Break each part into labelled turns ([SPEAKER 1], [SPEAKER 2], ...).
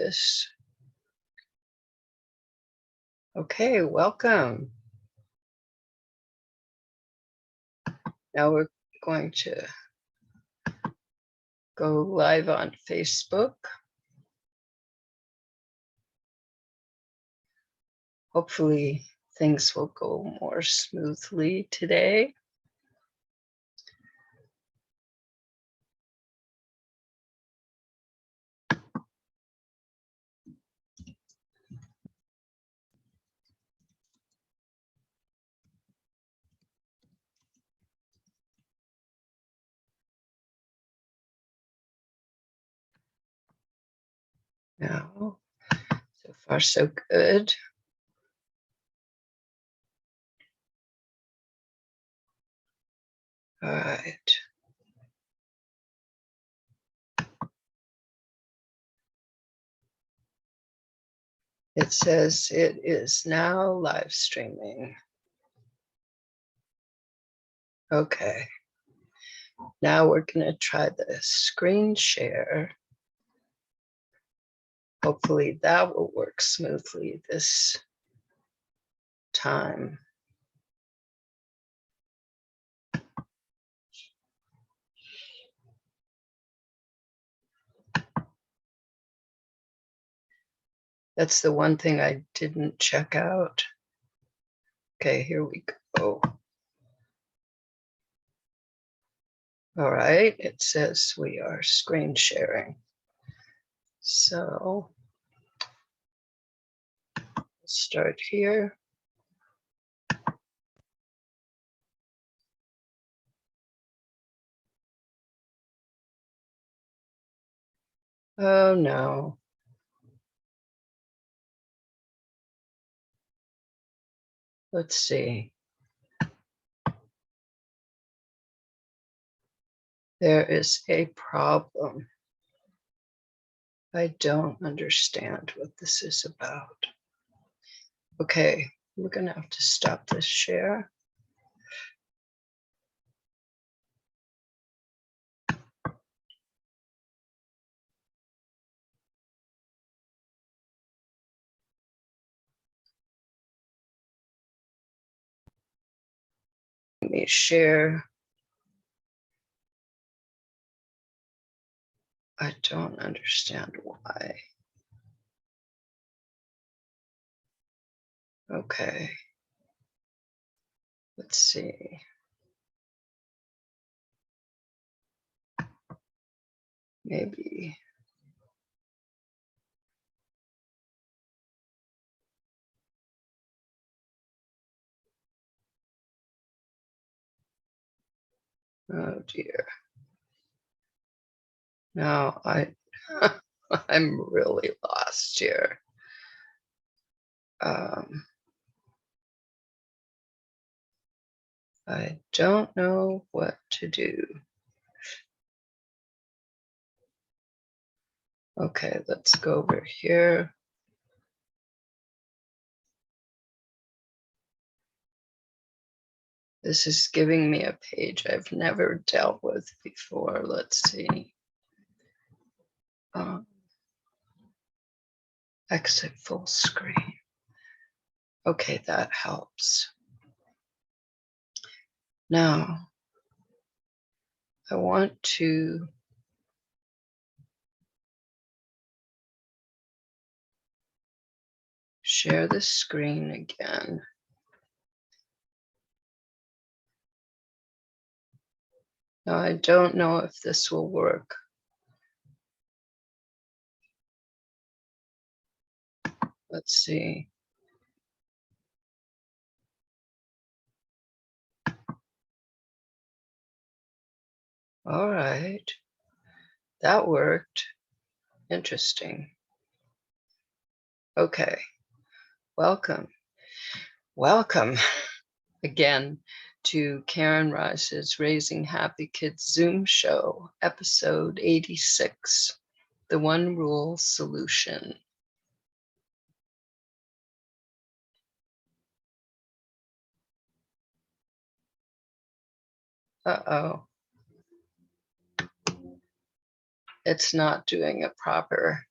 [SPEAKER 1] this. Okay, welcome. Now we're going to go live on Facebook. Hopefully things will go more smoothly today. Now, so far so good. All right. It says it is now live streaming. Okay. Now we're going to try the screen share. Hopefully that will work smoothly this time. That's the one thing I didn't check out. Okay, here we go. All right, it says we are screen sharing. So we'll start here. Oh no. Let's see. There is a problem. I don't understand what this is about. Okay, we're gonna have to stop this share. Let me share. I don't understand why. Okay. Let's see. Maybe. Oh dear. Now I'm really lost here. I don't know what to do. Okay, let's go over here. This is giving me a page I've never dealt with before. Let's see. Exit full screen. Okay, that helps. Now, I want to share the screen again. Now, I don't know if this will work. Let's see. All right, that worked. Interesting. Okay, welcome. Welcome again to Karen Ryce's Raising Happy Kids Zoom show, episode 86, The One Rule Solution. Uh-oh. It's not doing a proper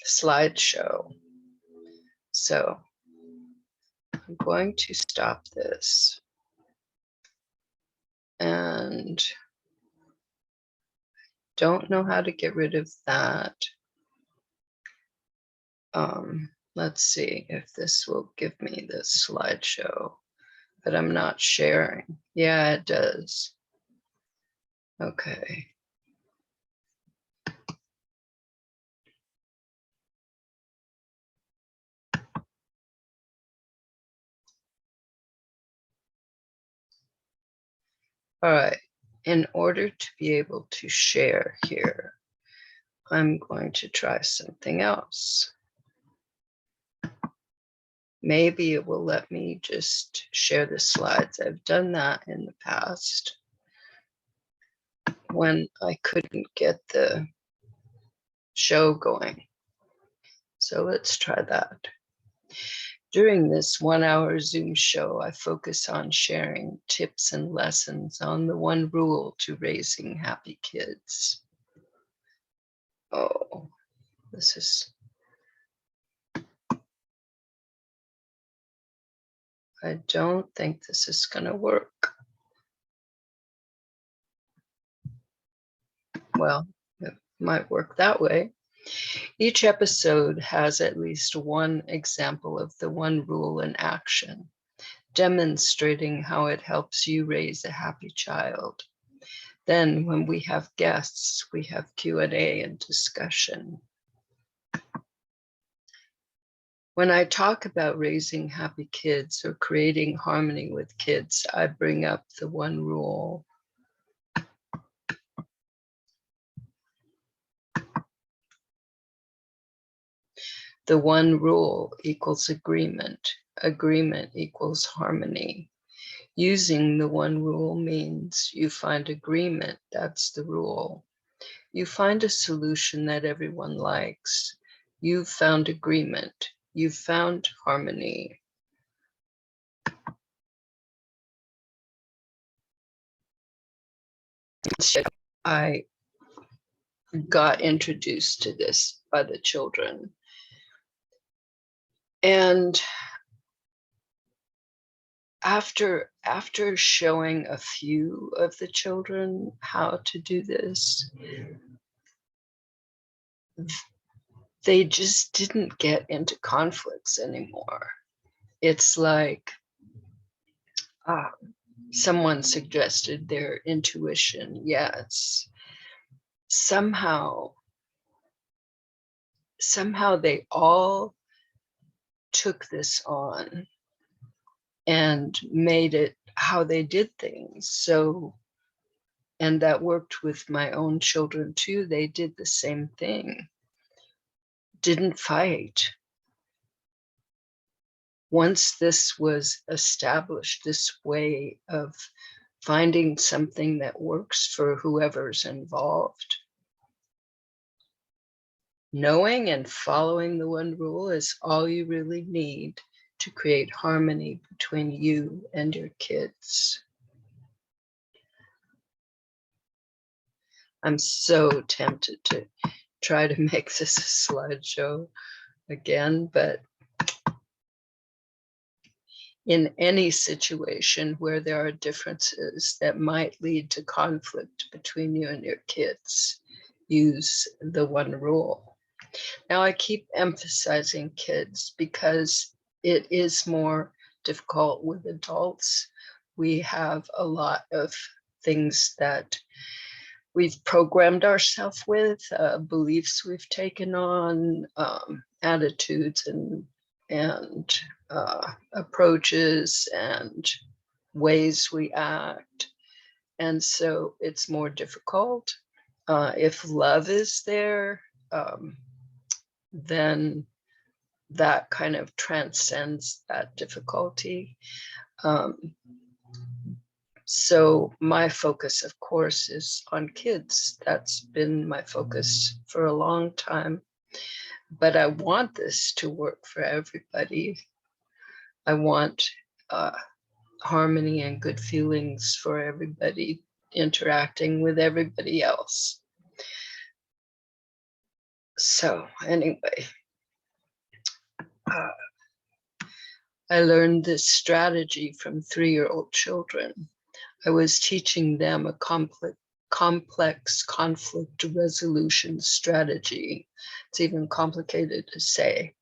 [SPEAKER 1] slideshow. So I'm going to stop this. And don't know how to get rid of that. Let's see if this will give me the slideshow, but I'm not sharing. Yeah, it does. Okay. All right. In order to be able to share here, I'm going to try something else. Maybe it will let me just share the slides. I've done that in the past when I couldn't get the show going. So let's try that. During this 1-hour Zoom show, I focus on sharing tips and lessons on the one rule to raising happy kids. Oh, this is... I don't think this is going to work. Well, it might work that way. Each episode has at least one example of the one rule in action, demonstrating how it helps you raise a happy child. Then when we have guests, we have Q&A and discussion. When I talk about raising happy kids or creating harmony with kids, I bring up the one rule. The one rule equals agreement. Agreement equals harmony. Using the one rule means you find agreement, that's the rule. You find a solution that everyone likes. You've found agreement. You've found harmony. I got introduced to this by the children. And after showing a few of the children how to do this, they just didn't get into conflicts anymore. It's like someone suggested their intuition. Yes. Somehow they all took this on and made it how they did things. So, and that worked with my own children too. They did the same thing. Didn't fight. Once this was established, this way of finding something that works for whoever's involved, knowing and following the one rule is all you really need to create harmony between you and your kids. I'm so tempted to try to make this a slideshow again, but in any situation where there are differences that might lead to conflict between you and your kids, use the one rule. Now, I keep emphasizing kids because it is more difficult with adults. We have a lot of things that we've programmed ourselves with, beliefs we've taken on, attitudes and approaches and ways we act. And so it's more difficult. If love is there, then that kind of transcends that difficulty. So my focus, of course, is on kids. That's been my focus for a long time. But I want this to work for everybody. I want harmony and good feelings for everybody interacting with everybody else. So anyway, uh, I learned this strategy from 3-year-old children. I was teaching them a complex conflict resolution strategy. It's even complicated to say.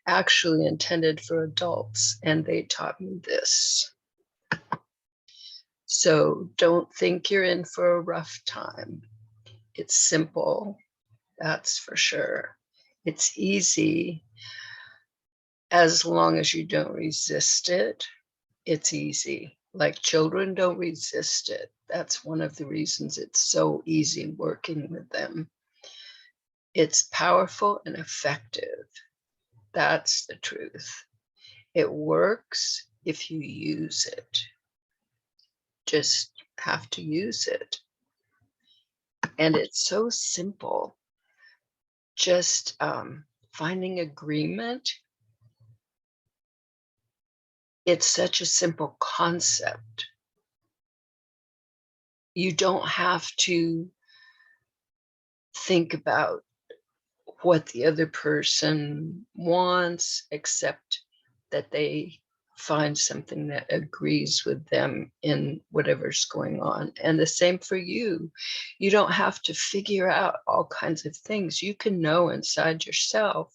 [SPEAKER 1] Actually intended for adults, and they taught me this. So don't think you're in for a rough time. It's simple, that's for sure. It's easy as long as you don't resist it. It's easy. Like children don't resist it. That's one of the reasons it's so easy working with them. It's powerful and effective. That's the truth. It works if you use it. Just have to use it. And it's so simple. Just finding agreement. It's such a simple concept. You don't have to think about what the other person wants, except that they find something that agrees with them in whatever's going on. And the same for you. You don't have to figure out all kinds of things. You can know inside yourself,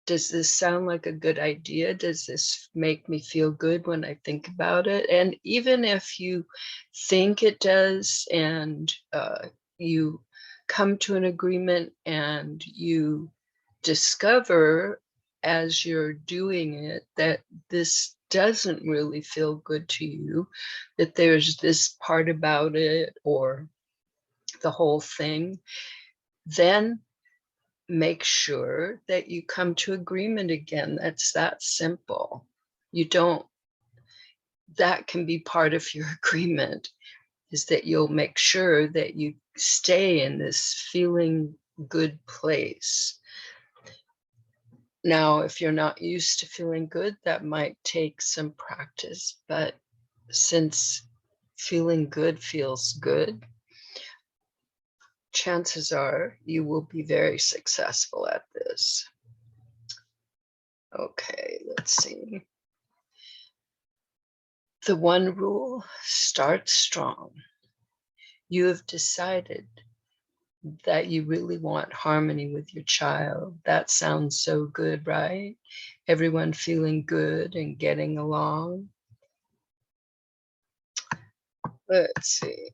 [SPEAKER 1] does this sound like a good idea? Does this make me feel good when I think about it? And even if you think it does, and you come to an agreement and you discover as you're doing it that this doesn't really feel good to you, that there's this part about it or the whole thing, then make sure that you come to agreement again. That's that simple. You don't, that can be part of your agreement, is that you'll make sure that you stay in this feeling good place. Now, if you're not used to feeling good, that might take some practice, but since feeling good feels good, chances are you will be very successful at this. Okay, let's see. The one rule: start strong. You have decided that you really want harmony with your child. That sounds so good, right? Everyone feeling good and getting along. Let's see.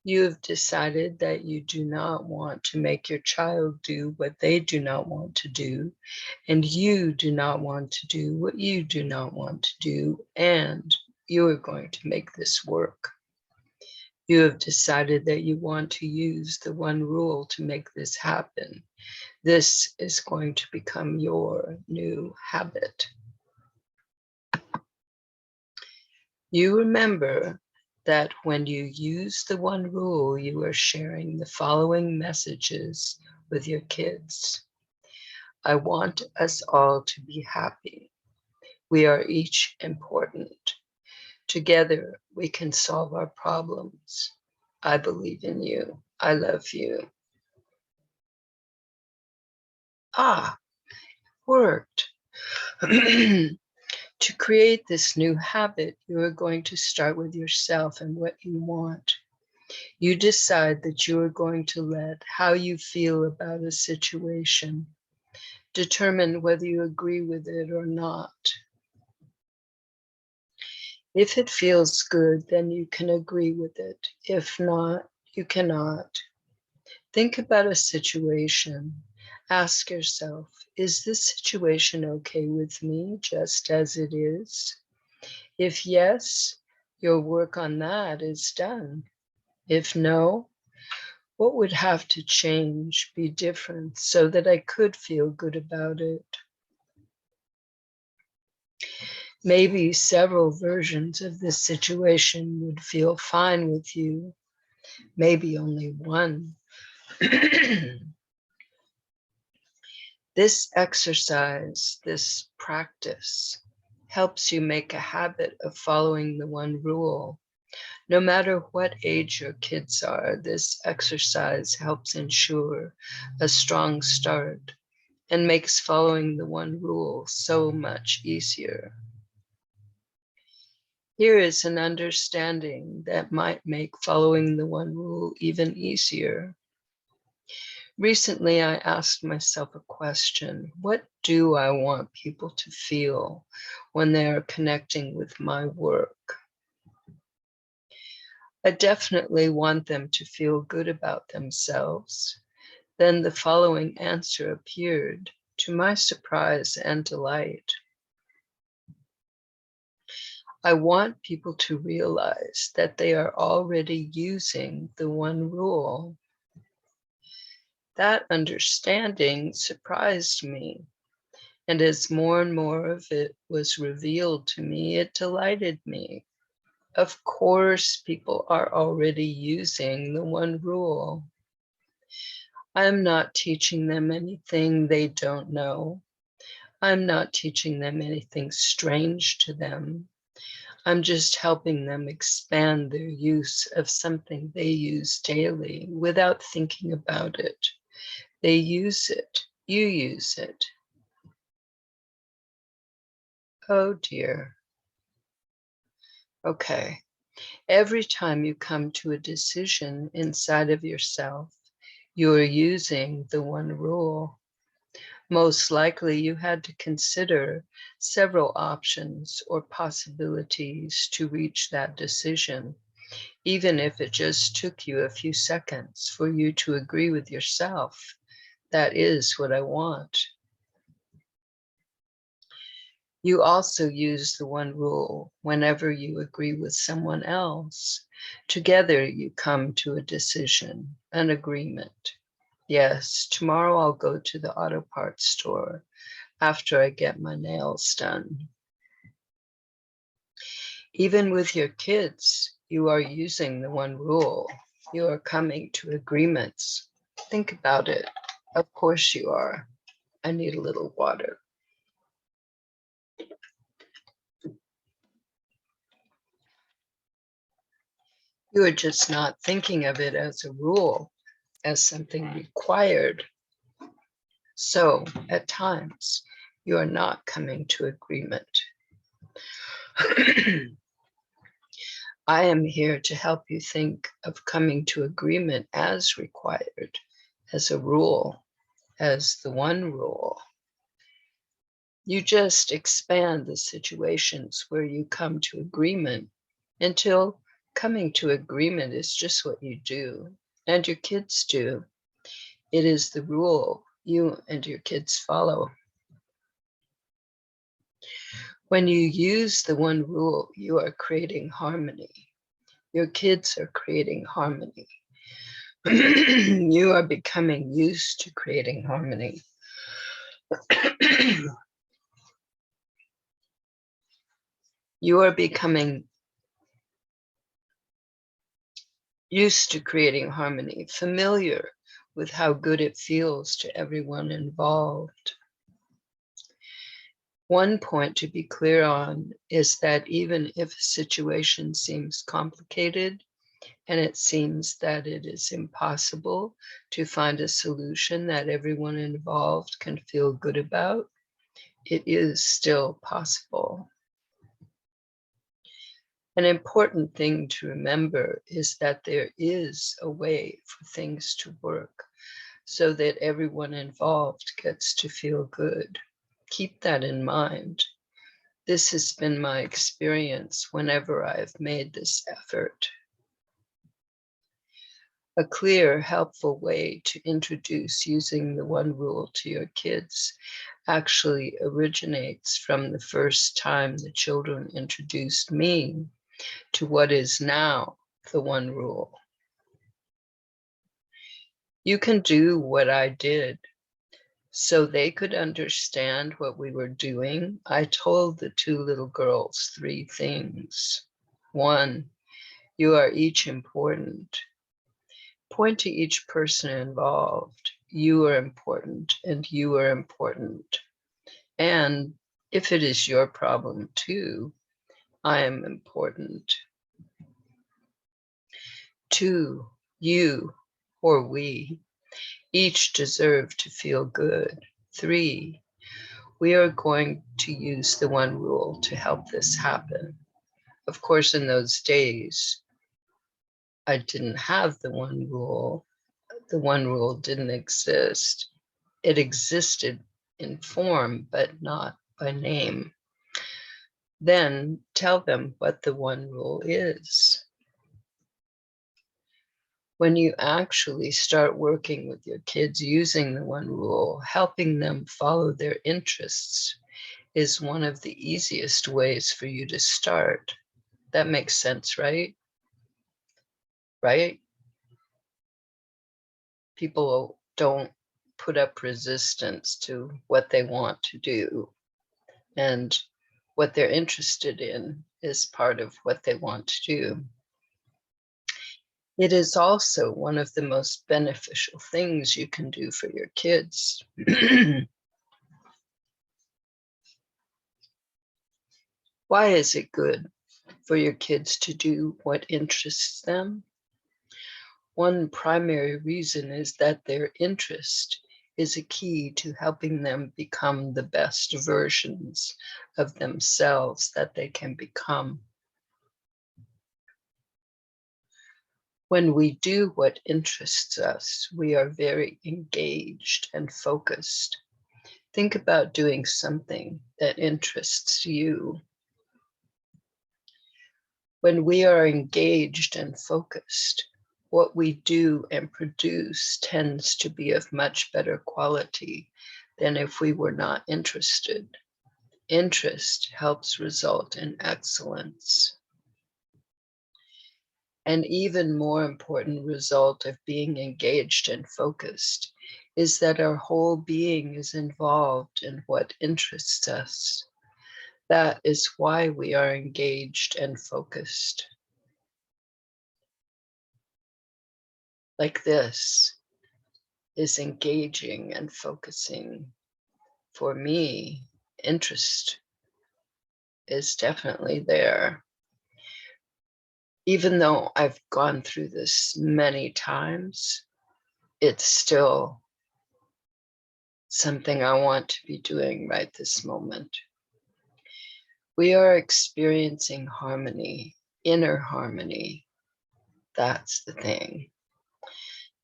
[SPEAKER 1] You have decided that you do not want to make your child do what they do not want to do, and you do not want to do what you do not want to do, and you are going to make this work. You have decided that you want to use the one rule to make this happen. This is going to become your new habit. You remember that when you use the one rule, you are sharing the following messages with your kids. I want us all to be happy. We are each important. Together, we can solve our problems. I believe in you. I love you. Ah, worked. To create this new habit, you are going to start with yourself and what you want. You decide that you are going to let how you feel about a situation determine whether you agree with it or not. If it feels good, then you can agree with it. If not, you cannot. Think about a situation. Ask yourself, is this situation okay with me just as it is? If yes, your work on that is done. If no, what would have to change, be different, so that I could feel good about it? Maybe several versions of this situation would feel fine with you. Maybe only one. This exercise, this practice, helps you make a habit of following the one rule. No matter what age your kids are, this exercise helps ensure a strong start and makes following the one rule so much easier. Here is an understanding that might make following the one rule even easier. Recently, I asked myself a question: what do I want people to feel when they are connecting with my work? I definitely want them to feel good about themselves. Then the following answer appeared, to my surprise and delight. I want people to realize that they are already using the one rule. That understanding surprised me, and as more and more of it was revealed to me, it delighted me. Of course, people are already using the one rule. I'm not teaching them anything they don't know. I'm not teaching them anything strange to them. I'm just helping them expand their use of something they use daily without thinking about it. They use it. You use it. Oh dear. Okay. Every time you come to a decision inside of yourself, you are using the one rule. Most likely you had to consider several options or possibilities to reach that decision, even if it just took you a few seconds for you to agree with yourself. That is what I want. You also use the one rule whenever you agree with someone else. Together you come to a decision, an agreement. Yes, tomorrow I'll go to the auto parts store after I get my nails done. Even with your kids, you are using the one rule. You are coming to agreements. Think about it. Of course you are. I need a little water. You are just not thinking of it as a rule, as something required. So at times, you are not coming to agreement. I am here to help you think of coming to agreement as required, as a rule, as the one rule. You just expand the situations where you come to agreement until coming to agreement is just what you do and your kids do. It is the rule you and your kids follow. When you use the one rule, you are creating harmony. Your kids are creating harmony. You are becoming used to creating harmony. You are becoming used to creating harmony, familiar with how good it feels to everyone involved. One point to be clear on is that even if a situation seems complicated and it seems that it is impossible to find a solution that everyone involved can feel good about, it is still possible. An important thing to remember is that there is a way for things to work so that everyone involved gets to feel good. Keep that in mind. This has been my experience whenever I've made this effort. A clear, helpful way to introduce using the one rule to your kids actually originates from the first time the children introduced me to what is now the one rule. You can do what I did. So they could understand what we were doing, I told the two little girls 3 things. 1, you are each important. Point to each person involved. You are important and you are important. And if it is your problem too, I am important. 2, you or we each deserve to feel good. 3, we are going to use the one rule to help this happen. Of course, in those days, I didn't have the one rule. The one rule didn't exist. It existed in form, but not by name. Then tell them what the one rule is. When you actually start working with your kids using the one rule, helping them follow their interests is one of the easiest ways for you to start. That makes sense, right? Right? People don't put up resistance to what they want to do, and what they're interested in is part of what they want to do. It is also one of the most beneficial things you can do for your kids. Why is it good for your kids to do what interests them? One primary reason is that their interest is a key to helping them become the best versions of themselves that they can become. When we do what interests us, we are very engaged and focused. Think about doing something that interests you. When we are engaged and focused, what we do and produce tends to be of much better quality than if we were not interested. Interest helps result in excellence. An even more important result of being engaged and focused is that our whole being is involved in what interests us. That is why we are engaged and focused. Like this is engaging and focusing. For me, interest is definitely there. Even though I've gone through this many times, it's still something I want to be doing right this moment. We are experiencing harmony, inner harmony. That's the thing.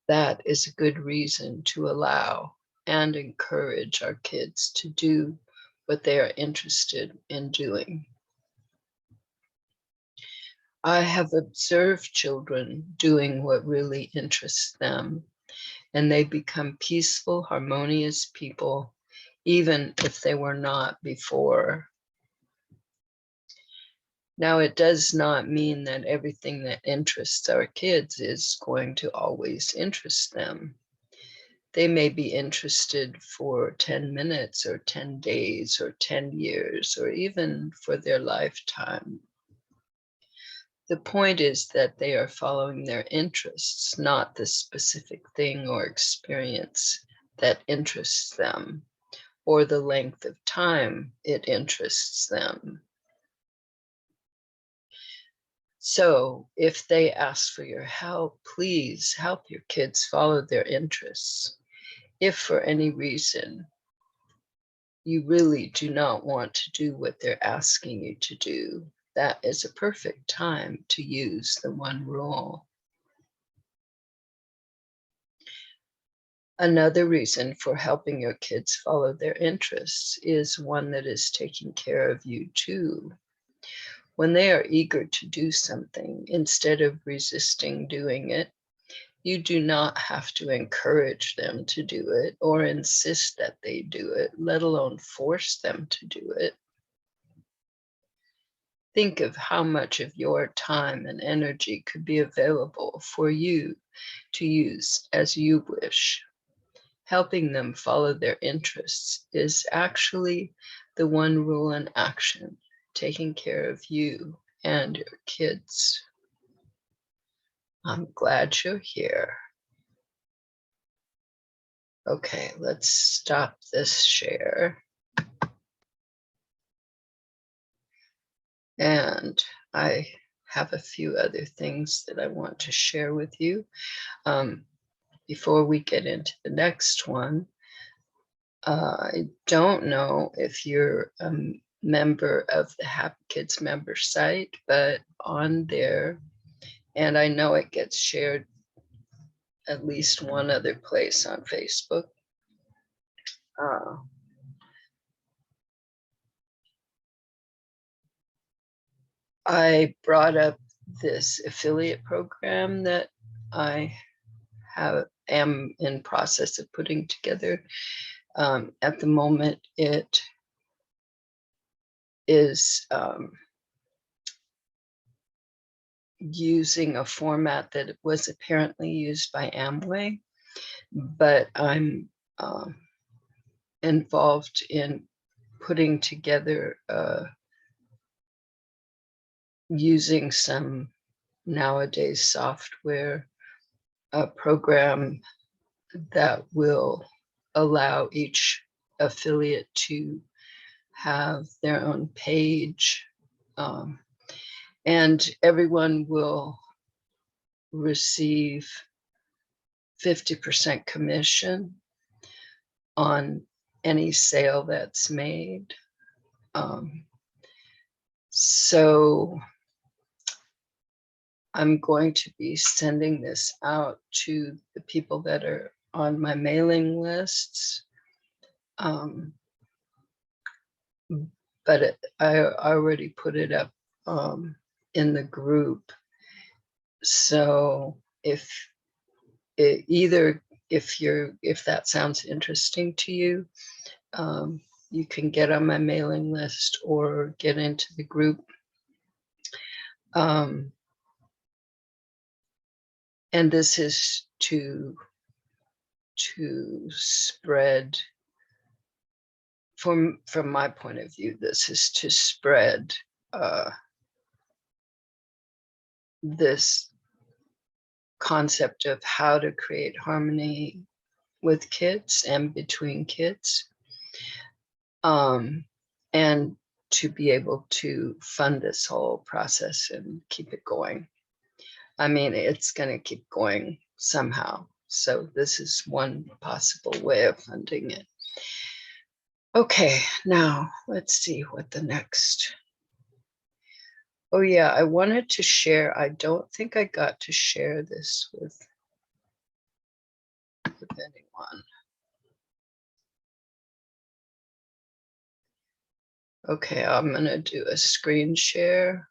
[SPEAKER 1] That is a good reason to allow and encourage our kids to do what they are interested in doing. I have observed children doing what really interests them, and they become peaceful, harmonious people, even if they were not before. Now, it does not mean that everything that interests our kids is going to always interest them. They may be interested for 10 minutes or 10 days or 10 years or even for their lifetime. The point is that they are following their interests, not the specific thing or experience that interests them or the length of time it interests them. So if they ask for your help, please help your kids follow their interests. If for any reason you really do not want to do what they're asking you to do, that is a perfect time to use the one rule. Another reason for helping your kids follow their interests is one that is taking care of you too. When they are eager to do something, instead of resisting doing it, you do not have to encourage them to do it or insist that they do it, let alone force them to do it. Think of how much of your time and energy could be available for you to use as you wish. Helping them follow their interests is actually the one rule in action, taking care of you and your kids. I'm glad you're here. Okay, let's stop this share. And I have a few other things that I want to share with you. Before we get into the next one, I don't know if you're a member of the Happy Kids member site, but on there, and I know it gets shared at least one other place on Facebook. I brought up this affiliate program that I am in process of putting together. At the moment, it is using a format that was apparently used by Amway, but I'm involved in putting together using some nowadays software, a program that will allow each affiliate to have their own page, and everyone will receive 50% commission on any sale that's made. So I'm going to be sending this out to the people that are on my mailing lists. But I already put it up in the group. So if that sounds interesting to you, you can get on my mailing list or get into the group. And this is to spread, from my point of view, this is to spread this concept of how to create harmony with kids and between kids, and to be able to fund this whole process and keep it going. I mean, it's going to keep going somehow. So this is one possible way of funding it. Okay, now let's see what the next. Oh yeah, I wanted to share. I don't think I got to share this with anyone. Okay, I'm going to do a screen share.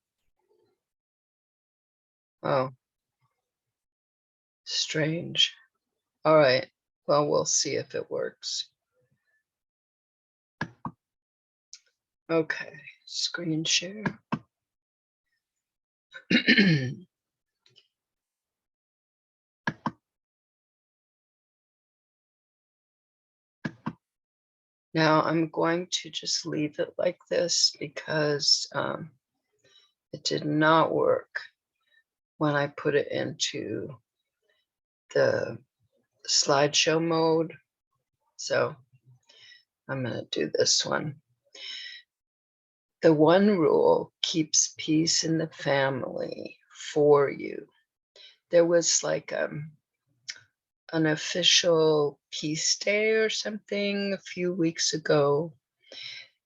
[SPEAKER 1] Oh, strange. All right, well, we'll see if it works. Okay, screen share. Now I'm going to just leave it like this because it did not work when I put it into the slideshow mode. So I'm going to do this one. The one rule keeps peace in the family for you. There was like an official peace day or something a few weeks ago,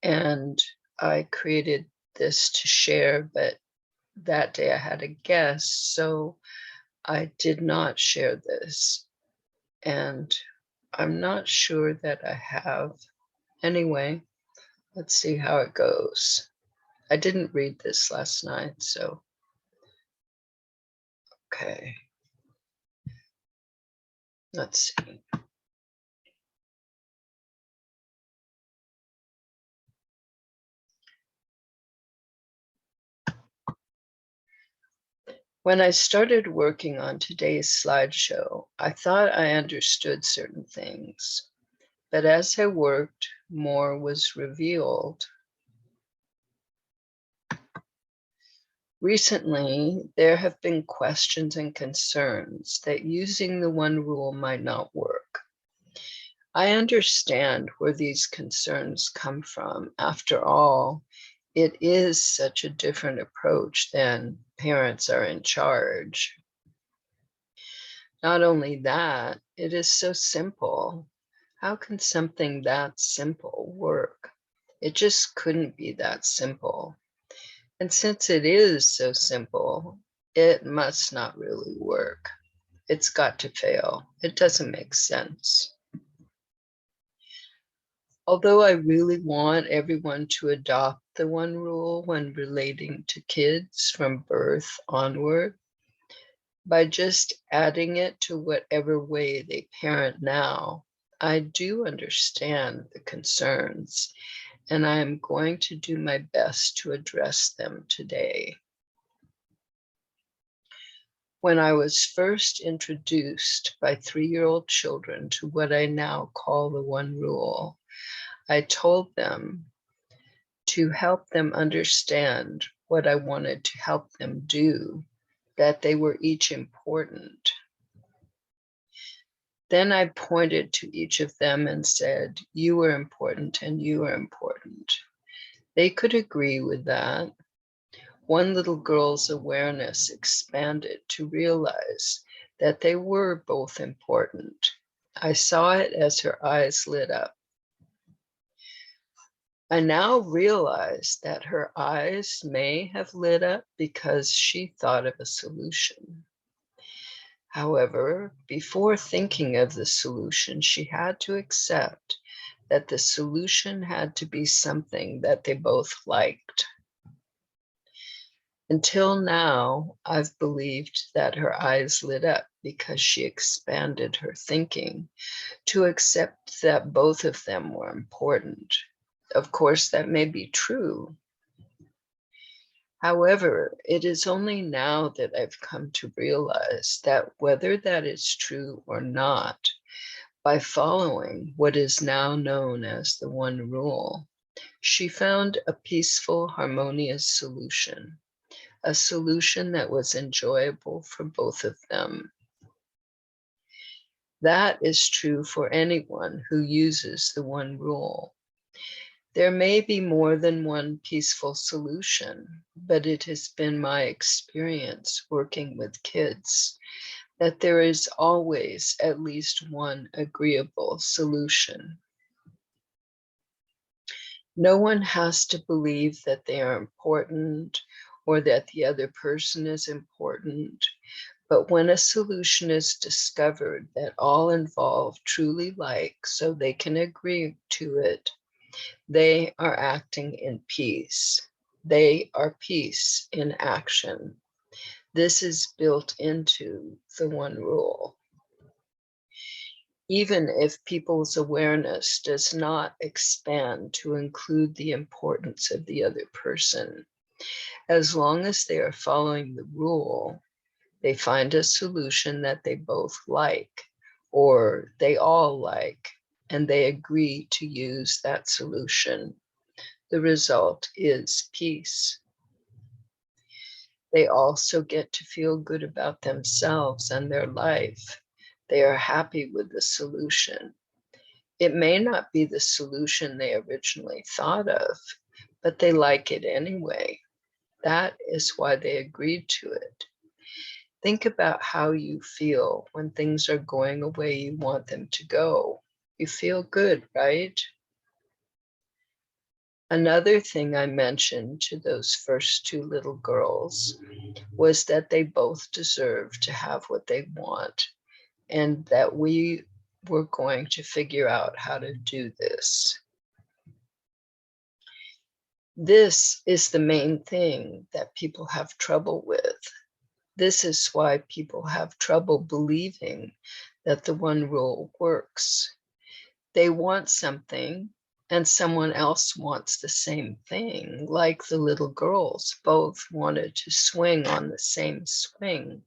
[SPEAKER 1] and I created this to share, but that day I had a guest, so I did not share this, and I'm not sure that I have. Anyway, let's see how it goes. I didn't read this last night, so okay. Let's see. When I started working on today's slideshow, I thought I understood certain things, but as I worked, more was revealed. Recently, there have been questions and concerns that using the one rule might not work. I understand where these concerns come from. After all, it is such a different approach than parents are in charge. Not only that, it is so simple. How can something that simple work? It just couldn't be that simple. And since it is so simple, it must not really work. It's got to fail. It doesn't make sense. Although I really want everyone to adopt the one rule when relating to kids from birth onward, by just adding it to whatever way they parent now, I do understand the concerns, and I am going to do my best to address them today. When I was first introduced by 3-year-old children to what I now call the one rule, I told them to help them understand what I wanted to help them do, that they were each important. Then I pointed to each of them and said, "You are important and you are important." They could agree with that. One little girl's awareness expanded to realize that they were both important. I saw it as her eyes lit up. I now realize that her eyes may have lit up because she thought of a solution. However, before thinking of the solution, she had to accept that the solution had to be something that they both liked. Until now, I've believed that her eyes lit up because she expanded her thinking to accept that both of them were important. Of course, that may be true. However, it is only now that I've come to realize that whether that is true or not, by following what is now known as the one rule, she found a peaceful, harmonious solution, a solution that was enjoyable for both of them. That is true for anyone who uses the one rule. There may be more than one peaceful solution, but it has been my experience working with kids that there is always at least one agreeable solution. No one has to believe that they are important or that the other person is important, but when a solution is discovered that all involved truly like, so they can agree to it, they are acting in peace. They are peace in action. This is built into the one rule. Even if people's awareness does not expand to include the importance of the other person, as long as they are following the rule, they find a solution that they both like, or they all like, and they agree to use that solution. The result is peace. They also get to feel good about themselves and their life. They are happy with the solution. It may not be the solution they originally thought of, but they like it anyway. That is why they agreed to it. Think about how you feel when things are going a way you want them to go. You feel good, right? Another thing I mentioned to those first 2 little girls was that they both deserve to have what they want, and that we were going to figure out how to do this. This is the main thing that people have trouble with. This is why people have trouble believing that the one rule works. They want something, and someone else wants the same thing, like the little girls both wanted to swing on the same swing,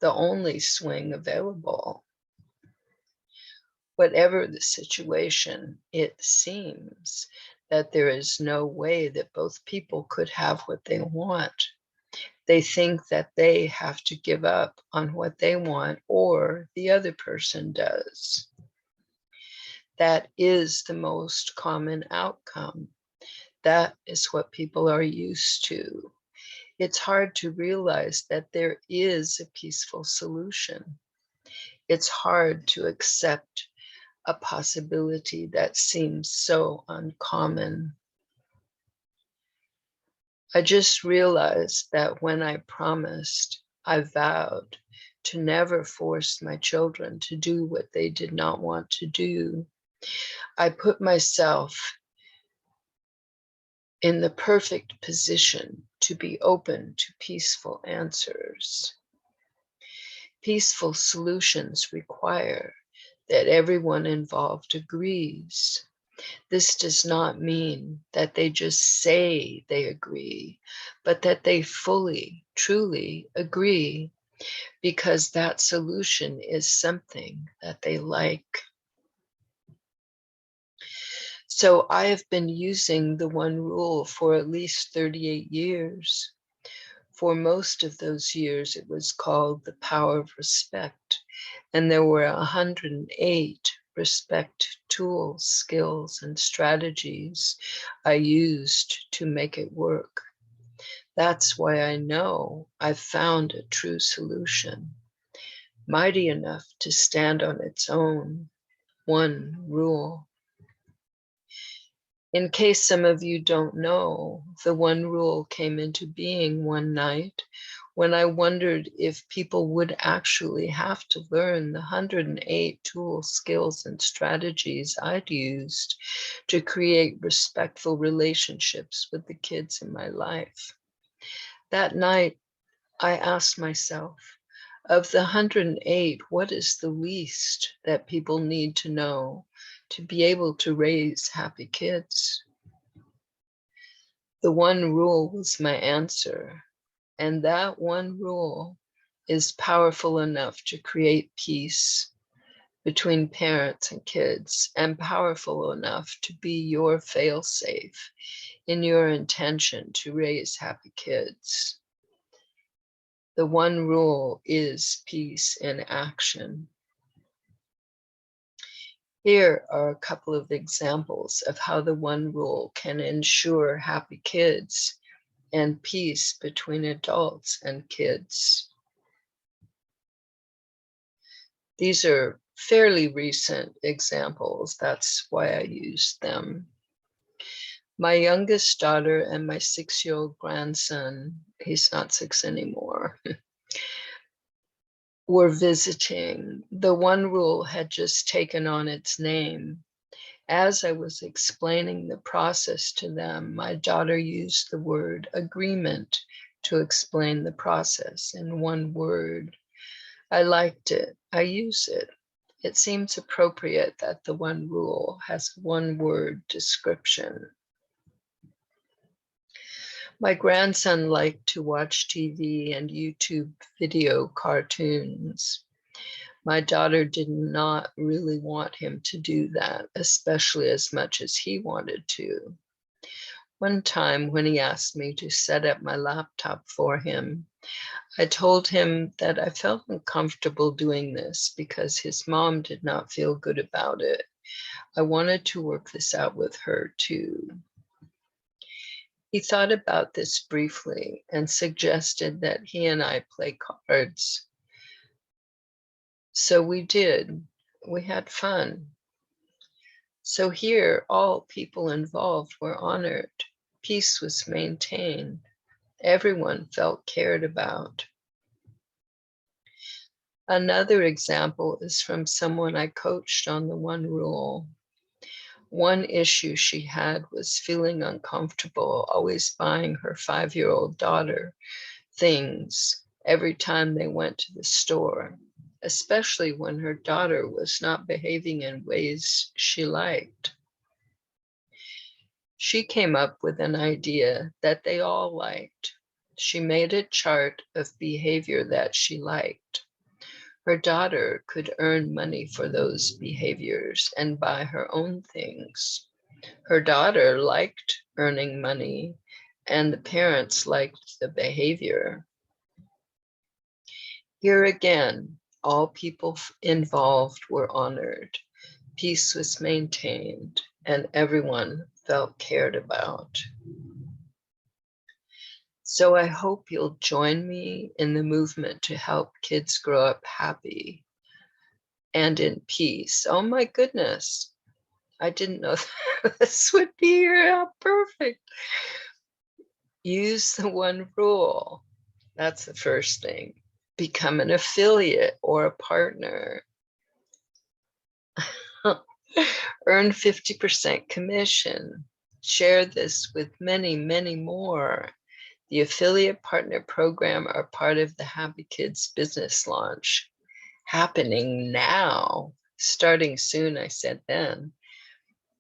[SPEAKER 1] the only swing available. Whatever the situation, it seems that there is no way that both people could have what they want. They think that they have to give up on what they want or the other person does. That is the most common outcome. That is what people are used to. It's hard to realize that there is a peaceful solution. It's hard to accept a possibility that seems so uncommon. I just realized that when I promised, I vowed to never force my children to do what they did not want to do. I put myself in the perfect position to be open to peaceful answers. Peaceful solutions require that everyone involved agrees. This does not mean that they just say they agree, but that they fully, truly agree, because that solution is something that they like. So I have been using the one rule for at least 38 years. For most of those years, it was called the power of respect, and there were 108 respect tools, skills, and strategies I used to make it work. That's why I know I've found a true solution, mighty enough to stand on its own. One rule. In case some of you don't know, the one rule came into being one night when I wondered if people would actually have to learn the 108 tools, skills, and strategies I'd used to create respectful relationships with the kids in my life. That night, I asked myself, of the 108, what is the least that people need to know to be able to raise happy kids? The one rule was my answer, and that one rule is powerful enough to create peace between parents and kids, and powerful enough to be your fail-safe in your intention to raise happy kids. The one rule is peace in action. Here are a couple of examples of how the one rule can ensure happy kids and peace between adults and kids. These are fairly recent examples. That's why I used them. My youngest daughter and my 6-year-old grandson, he's not 6 anymore, were visiting. The one rule had just taken on its name. As I was explaining the process to them, my daughter used the word agreement to explain the process in one word. I liked it. I use it. It seems appropriate that the one rule has one word description. My grandson liked to watch TV and YouTube video cartoons. My daughter did not really want him to do that, especially as much as he wanted to. One time when he asked me to set up my laptop for him, I told him that I felt uncomfortable doing this because his mom did not feel good about it. I wanted to work this out with her too. He thought about this briefly and suggested that he and I play cards. So we did. We had fun. So here, all people involved were honored. Peace was maintained. Everyone felt cared about. Another example is from someone I coached on the one rule. One issue she had was feeling uncomfortable, always buying her 5-year-old daughter things every time they went to the store, especially when her daughter was not behaving in ways she liked. She came up with an idea that they all liked. She made a chart of behavior that she liked. Her daughter could earn money for those behaviors and buy her own things. Her daughter liked earning money, and the parents liked the behavior. Here again, all people involved were honored. Peace was maintained, and everyone felt cared about. So I hope you'll join me in the movement to help kids grow up happy and in peace. Oh my goodness. I didn't know this would be here. How perfect. Use the one rule. That's the first thing. Become an affiliate or a partner. Earn 50% commission. Share this with many, many more. The affiliate partner program are part of the Happy Kids business launch. Happening now, starting soon, I said then.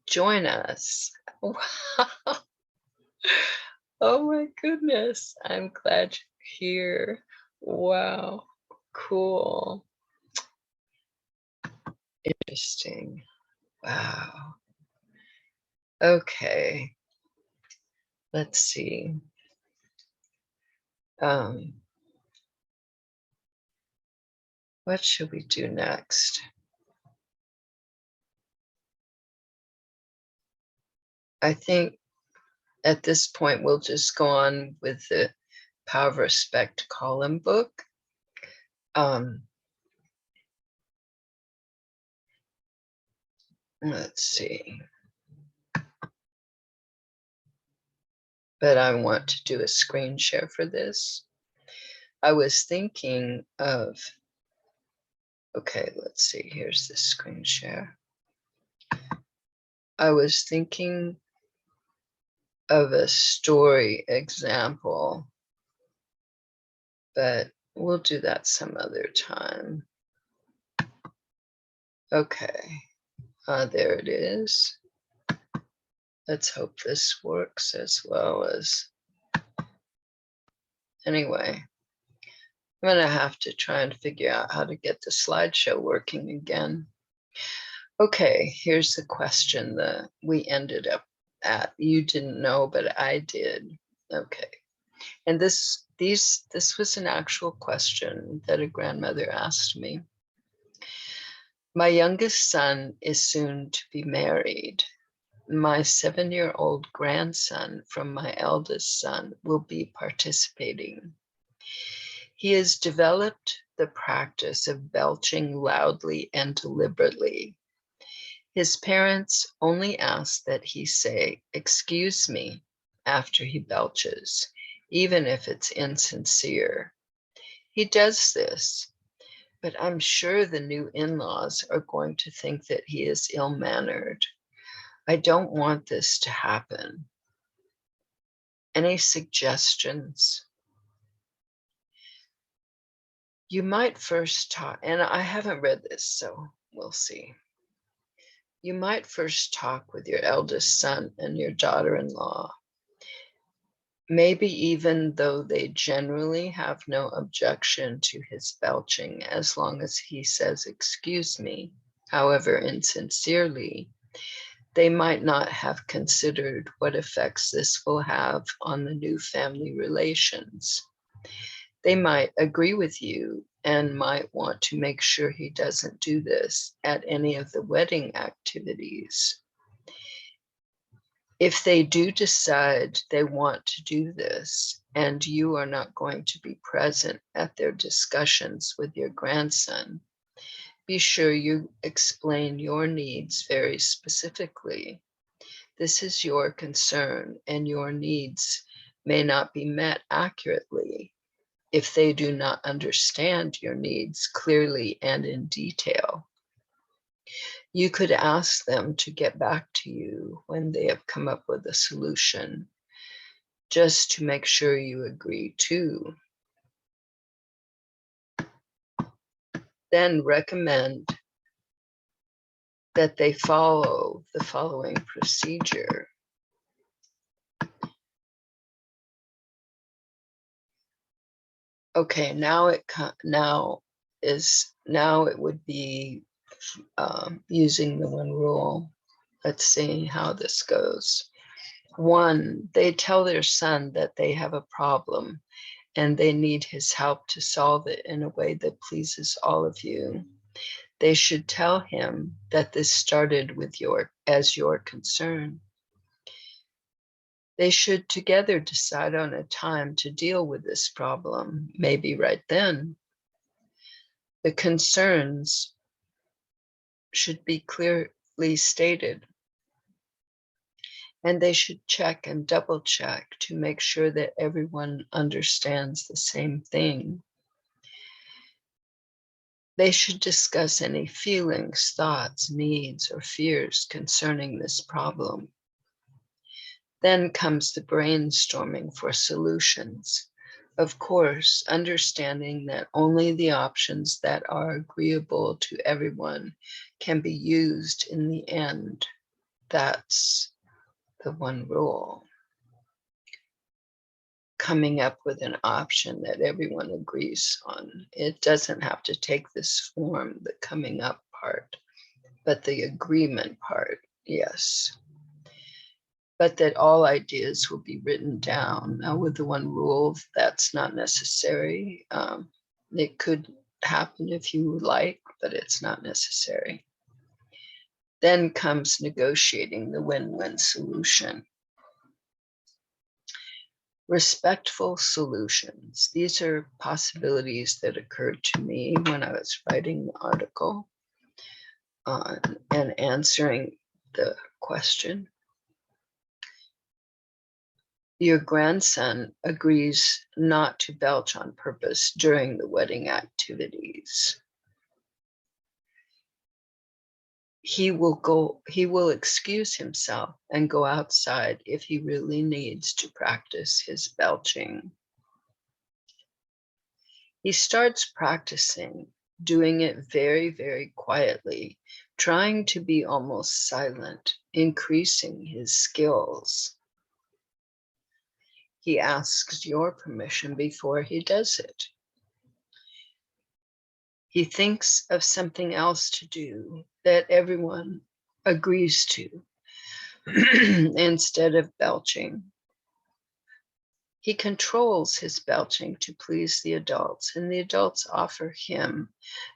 [SPEAKER 1] Join us. Wow. Oh my goodness. I'm glad you're here. Wow. Cool. Interesting. Wow. Okay. Let's see. What should we do next? I think at this point, we'll just go on with the Power of Respect column book. Let's see. But I want to do a screen share for this. I was thinking of, okay, let's see, here's the screen share. I was thinking of a story example, but we'll do that some other time. Okay, there it is. Let's hope this works as well as, anyway, I'm gonna have to try and figure out how to get the slideshow working again. Okay, here's the question that we ended up at. You didn't know, but I did. Okay, and this was an actual question that a grandmother asked me. My youngest son is soon to be married. My 7-year-old grandson from my eldest son will be participating. He has developed the practice of belching loudly and deliberately. His parents only ask that he say, "Excuse me," after he belches, even if it's insincere. He does this, but I'm sure the new in-laws are going to think that he is ill-mannered. I don't want this to happen. Any suggestions? You might first talk, and I haven't read this, so we'll see. You might first talk with your eldest son and your daughter-in-law. Maybe even though they generally have no objection to his belching, as long as he says, "Excuse me," however insincerely, they might not have considered what effects this will have on the new family relations. They might agree with you and might want to make sure he doesn't do this at any of the wedding activities. If they do decide they want to do this and you are not going to be present at their discussions with your grandson, be sure you explain your needs very specifically. This is your concern, and your needs may not be met accurately if they do not understand your needs clearly and in detail. You could ask them to get back to you when they have come up with a solution, just to make sure you agree too. Then recommend that they follow the following procedure. Okay, now it would be using the one rule. Let's see how this goes. 1, they tell their son that they have a problem and they need his help to solve it in a way that pleases all of you. They should tell him that this started with your concern. They should together decide on a time to deal with this problem, maybe right then. The concerns should be clearly stated, and they should check and double check to make sure that everyone understands the same thing. They should discuss any feelings, thoughts, needs, or fears concerning this problem. Then comes the brainstorming for solutions. Of course, understanding that only the options that are agreeable to everyone can be used in the end. That's the one rule. Coming up with an option that everyone agrees on. It doesn't have to take this form, the coming up part, but the agreement part, yes. But that all ideas will be written down. Now, with the one rule, that's not necessary. It could happen if you like, but it's not necessary. Then comes negotiating the win-win solution. Respectful solutions. These are possibilities that occurred to me when I was writing the article and answering the question. Your grandson agrees not to belch on purpose during the wedding activities. He will excuse himself and go outside if he really needs to practice his belching. He starts practicing, doing it very, very quietly, trying to be almost silent, increasing his skills. He asks your permission before he does it. He thinks of something else to do that everyone agrees to instead of belching. He controls his belching to please the adults, and the adults offer him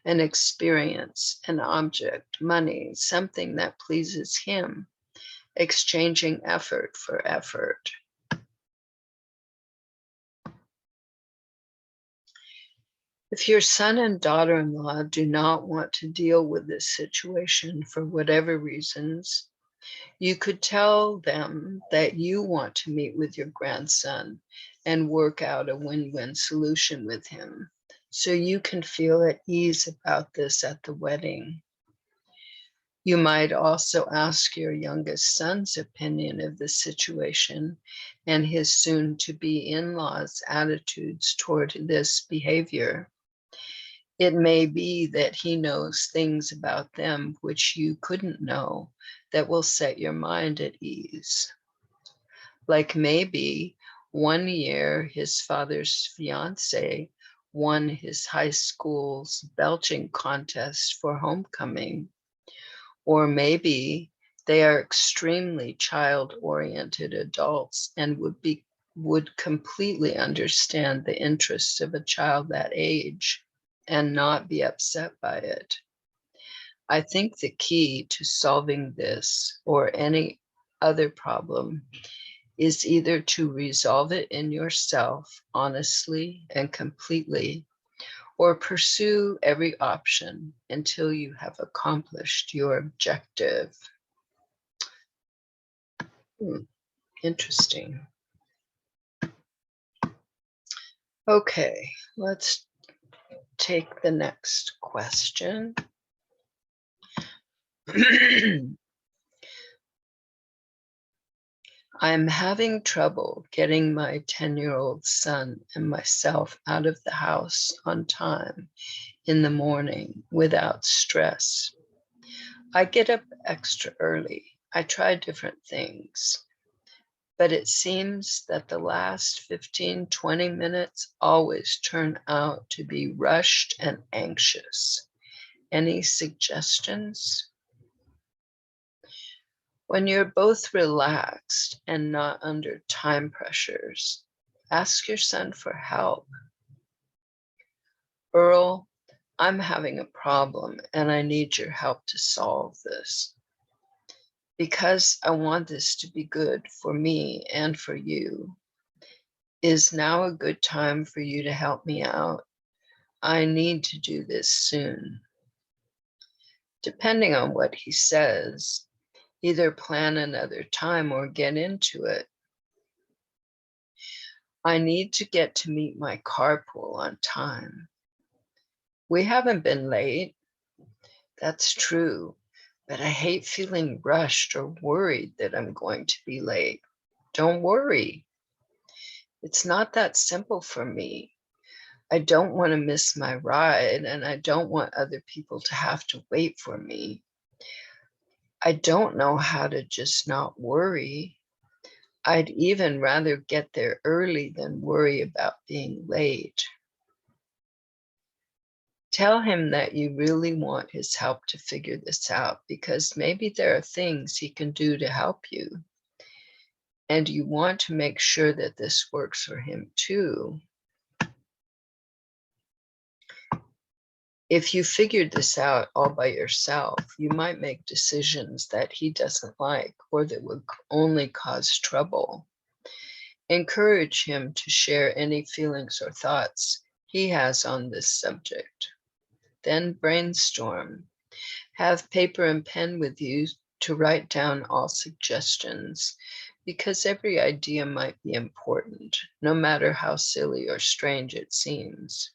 [SPEAKER 1] an experience, an object, money, something that pleases him, exchanging effort for effort. If your son and daughter-in-law do not want to deal with this situation for whatever reasons, you could tell them that you want to meet with your grandson and work out a win-win solution with him, so you can feel at ease about this at the wedding. You might also ask your youngest son's opinion of the situation and his soon-to-be in-laws' attitudes toward this behavior. It may be that he knows things about them which you couldn't know that will set your mind at ease. Like maybe one year his father's fiance won his high school's belching contest for homecoming. Or maybe they are extremely child-oriented adults and would completely understand the interests of a child that age and not be upset by it. I think the key to solving this or any other problem is either to resolve it in yourself honestly and completely, or pursue every option until you have accomplished your objective. Interesting. Okay, let's take the next question. I'm having trouble getting my 10-year-old son and myself out of the house on time in the morning without stress. I get up extra early. I try different things, but it seems that the last 15-20 minutes always turn out to be rushed and anxious. Any suggestions? When you're both relaxed and not under time pressures, ask your son for help. Earl, I'm having a problem and I need your help to solve this. because I want this to be good for me and for you. Is now a good time for you to help me out? I need to do this soon. Depending on what he says, either plan another time or get into it. I need to get to meet my carpool on time. We haven't been late. That's true, but I hate feeling rushed or worried that I'm going to be late. Don't worry. It's not that simple for me. I don't want to miss my ride, and I don't want other people to have to wait for me. I don't know how to just not worry. I'd even rather get there early than worry about being late. Tell him that you really want his help to figure this out, because maybe there are things he can do to help you. And you want to make sure that this works for him too. If you figured this out all by yourself, you might make decisions that he doesn't like or that would only cause trouble. Encourage him to share any feelings or thoughts he has on this subject. Then brainstorm. Have paper and pen with you to write down all suggestions, because every idea might be important, no matter how silly or strange it seems.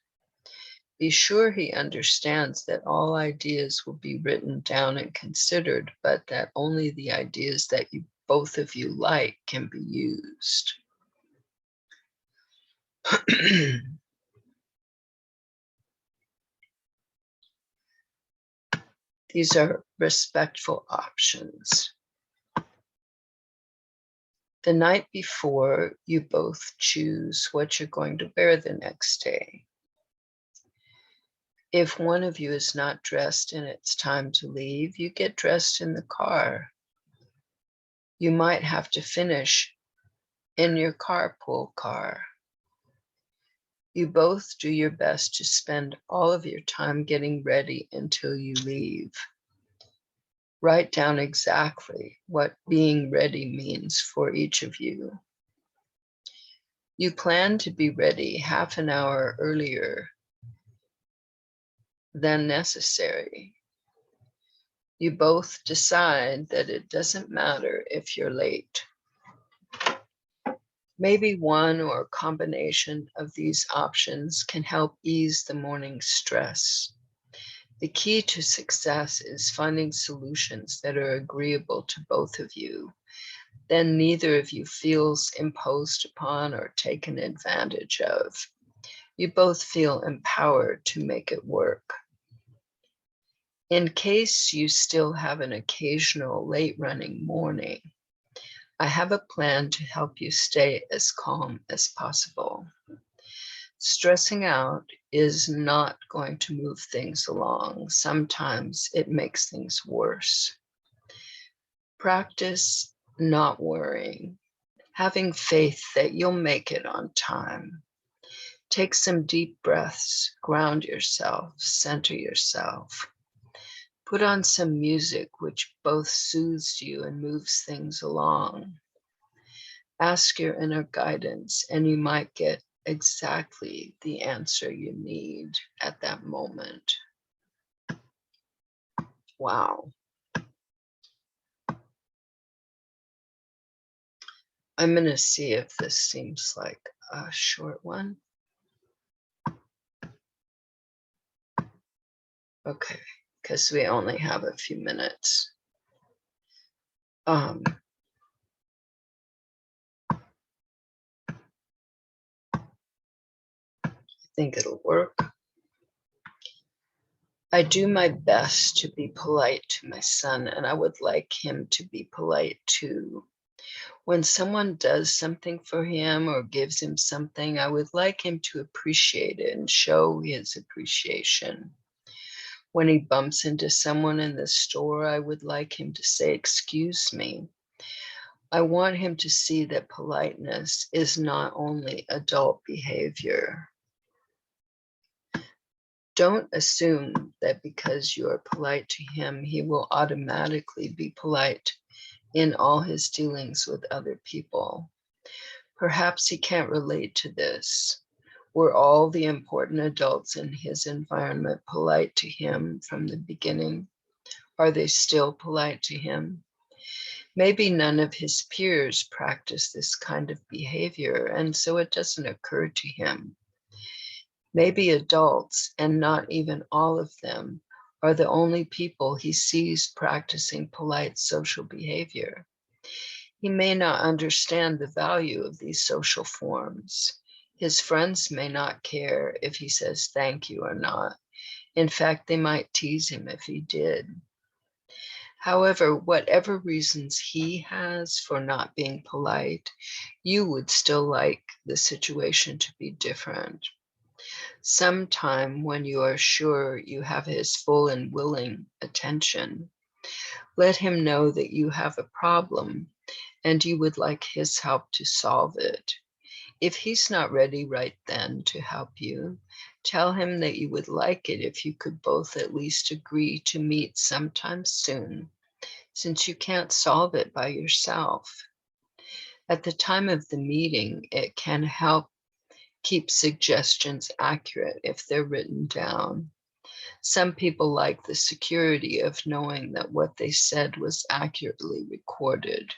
[SPEAKER 1] Be sure he understands that all ideas will be written down and considered, but that only the ideas that both of you like can be used. These are respectful options. The night before, you both choose what you're going to wear the next day. If one of you is not dressed and it's time to leave, you get dressed in the car. You might have to finish in your carpool car. You both do your best to spend all of your time getting ready until you leave. Write down exactly what being ready means for each of you. You plan to be ready half an hour earlier than necessary. You both decide that it doesn't matter if you're late. Maybe one or a combination of these options can help ease the morning stress. The key to success is finding solutions that are agreeable to both of you. Then neither of you feels imposed upon or taken advantage of. You both feel empowered to make it work. In case you still have an occasional late running morning, I have a plan to help you stay as calm as possible. Stressing out is not going to move things along. Sometimes it makes things worse. Practice not worrying, having faith that you'll make it on time. Take some deep breaths, ground yourself, center yourself. Put on some music which both soothes you and moves things along. Ask your inner guidance, and you might get exactly the answer you need at that moment. Wow. I'm going to see if this seems like a short one. Okay, because we only have a few minutes. I think it'll work. I do my best to be polite to my son, and I would like him to be polite too. When someone does something for him or gives him something, I would like him to appreciate it and show his appreciation. When he bumps into someone in the store, I would like him to say, "Excuse me." I want him to see that politeness is not only adult behavior. Don't assume that because you are polite to him, he will automatically be polite in all his dealings with other people. Perhaps he can't relate to this. Were all the important adults in his environment polite to him from the beginning? Are they still polite to him? Maybe none of his peers practice this kind of behavior, and so it doesn't occur to him. Maybe adults, and not even all of them, are the only people he sees practicing polite social behavior. He may not understand the value of these social forms. His friends may not care if he says thank you or not. In fact, they might tease him if he did. However, whatever reasons he has for not being polite, you would still like the situation to be different. Sometime when you are sure you have his full and willing attention, let him know that you have a problem and you would like his help to solve it. If he's not ready right then to help you, tell him that you would like it if you could both at least agree to meet sometime soon, since you can't solve it by yourself. At the time of the meeting, it can help keep suggestions accurate if they're written down. Some people like the security of knowing that what they said was accurately recorded.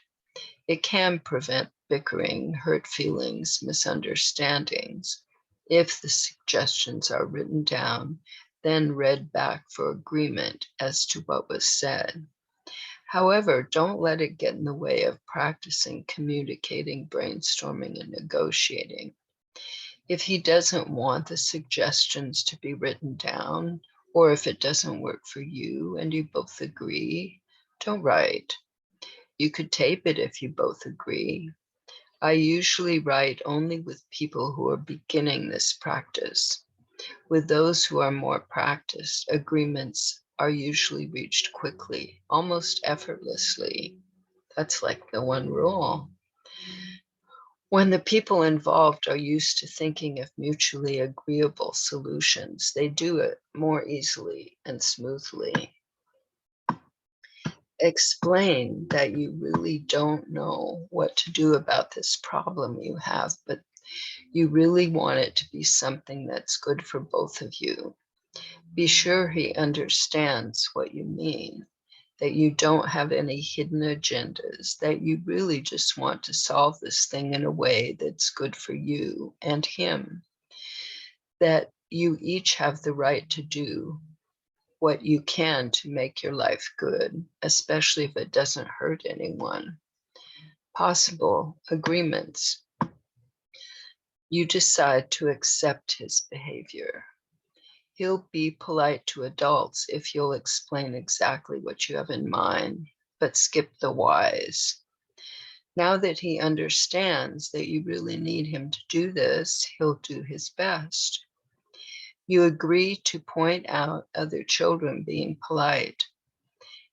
[SPEAKER 1] It can prevent bickering, hurt feelings, misunderstandings if the suggestions are written down, then read back for agreement as to what was said. However, don't let it get in the way of practicing communicating, brainstorming, and negotiating. If he doesn't want the suggestions to be written down, or if it doesn't work for you and you both agree, don't write. You could tape it if you both agree. I usually write only with people who are beginning this practice. With those who are more practiced, agreements are usually reached quickly, almost effortlessly. That's like the one rule. When the people involved are used to thinking of mutually agreeable solutions, they do it more easily and smoothly. Explain that you really don't know what to do about this problem you have, but you really want it to be something that's good for both of you. Be sure he understands what you mean, that you don't have any hidden agendas, that you really just want to solve this thing in a way that's good for you and him, that you each have the right to do what you can to make your life good, especially if it doesn't hurt anyone. Possible agreements. You decide to accept his behavior. He'll be polite to adults if you'll explain exactly what you have in mind, but skip the whys. Now that he understands that you really need him to do this, he'll do his best. You agree to point out other children being polite.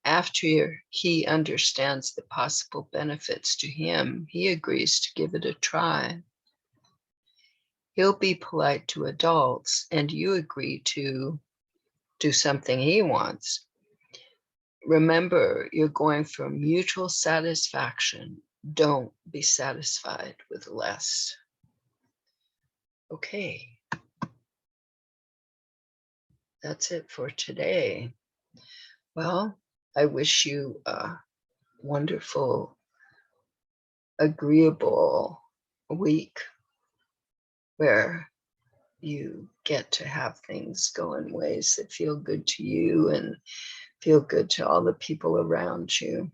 [SPEAKER 1] After he understands the possible benefits to him, he agrees to give it a try. He'll be polite to adults, and you agree to do something he wants. Remember, you're going for mutual satisfaction. Don't be satisfied with less. Okay. That's it for today. Well, I wish you a wonderful, agreeable week where you get to have things go in ways that feel good to you and feel good to all the people around you.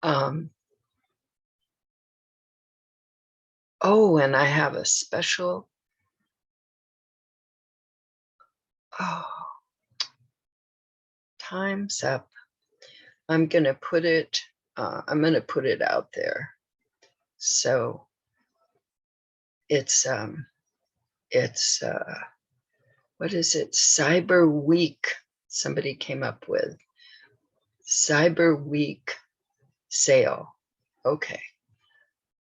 [SPEAKER 1] Oh, and I have a special, time's up. I'm going to put it out there. So it's what is it? Cyber Week. Somebody came up with Cyber Week sale. Okay.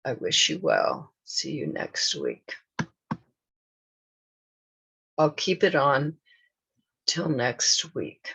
[SPEAKER 1] I wish you well. See you next week. I'll keep it on till next week.